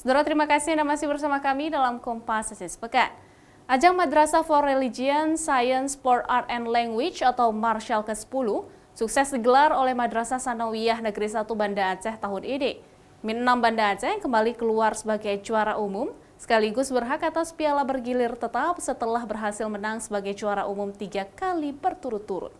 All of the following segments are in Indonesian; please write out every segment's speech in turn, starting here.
Saudara, terima kasih Anda masih bersama kami dalam Kompas Sepekan. Ajang Madrasah for Religion, Science, Sport, Art, and Language atau Marshall ke-10 sukses digelar oleh Madrasah Sanawiyah Negeri 1 Banda Aceh tahun ini. Min 6 Banda Aceh kembali keluar sebagai juara umum, sekaligus berhak atas piala bergilir tetap setelah berhasil menang sebagai juara umum 3 kali berturut-turut.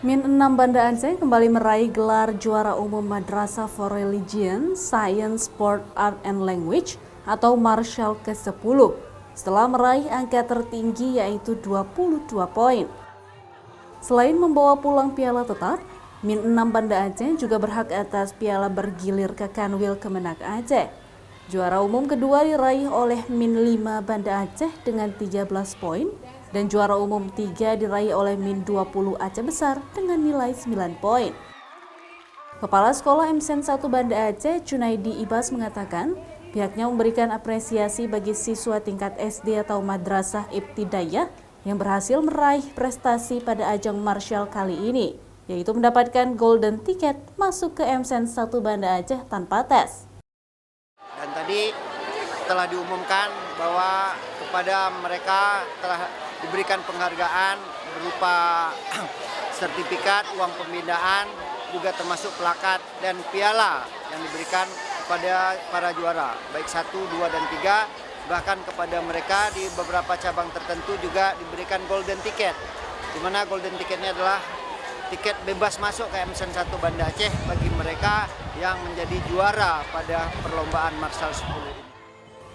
Min 6 Banda Aceh kembali meraih gelar juara umum Madrasah for Religion, Science, Sport, Art, and Language atau Marshall ke-10 setelah meraih angka tertinggi yaitu 22 poin. Selain membawa pulang piala tetap, Min 6 Banda Aceh juga berhak atas piala bergilir ke Kanwil Kemenak Aceh. Juara umum kedua diraih oleh Min 5 Banda Aceh dengan 13 poin dan juara umum 3 diraih oleh Min 20 Aceh Besar dengan nilai 9 poin. Kepala Sekolah MSN 1 Banda Aceh, Junaidi Ibas mengatakan, pihaknya memberikan apresiasi bagi siswa tingkat SD atau Madrasah Ibtidaiyah yang berhasil meraih prestasi pada ajang Marshall kali ini, yaitu mendapatkan golden ticket masuk ke MSN 1 Banda Aceh tanpa tes. Dan tadi telah diumumkan bahwa kepada mereka telah diberikan penghargaan berupa sertifikat, uang pembinaan, juga termasuk plakat dan piala yang diberikan kepada para juara, baik 1, 2, dan 3, bahkan kepada mereka di beberapa cabang tertentu juga diberikan golden ticket, di mana golden ticketnya adalah tiket bebas masuk ke MSN 1 Banda Aceh bagi mereka yang menjadi juara pada perlombaan Marshall 10 ini.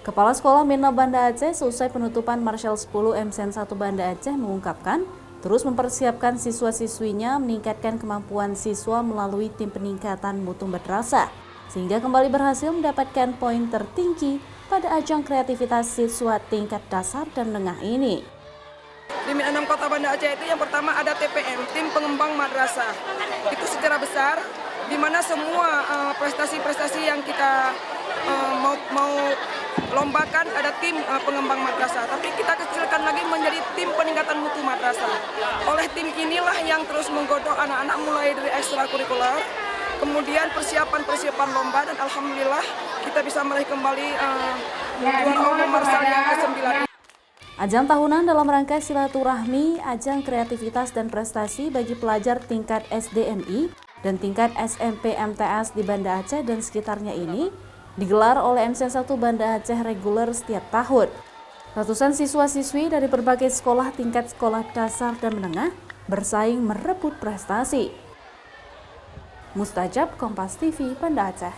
Kepala Sekolah Min 6 Banda Aceh seusai penutupan Marshall 10 MSN 1 Banda Aceh mengungkapkan, terus mempersiapkan siswa-siswinya meningkatkan kemampuan siswa melalui tim peningkatan mutu madrasah, sehingga kembali berhasil mendapatkan poin tertinggi pada ajang kreativitas siswa tingkat dasar dan menengah ini. Di Min 6 Kota Banda Aceh itu yang pertama ada TPM, Tim Pengembang Madrasah. Itu secara besar, di mana semua prestasi-prestasi yang kita mau lombakan ada tim pengembang madrasah, tapi kita kecilkan lagi menjadi tim peningkatan mutu madrasah. Oleh tim inilah yang terus menggodok anak-anak mulai dari ekstrakurikuler, kemudian persiapan lomba, dan alhamdulillah kita bisa meraih kembali juara umum Marshall yang ke-9. Ajang tahunan dalam rangka silaturahmi, ajang kreativitas dan prestasi bagi pelajar tingkat SDMI dan tingkat SMP MTS di Banda Aceh dan sekitarnya ini digelar oleh MSN 1 Banda Aceh reguler setiap tahun. Ratusan siswa-siswi dari berbagai sekolah tingkat sekolah dasar dan menengah bersaing merebut prestasi. Mustajab, Kompas TV, Banda Aceh.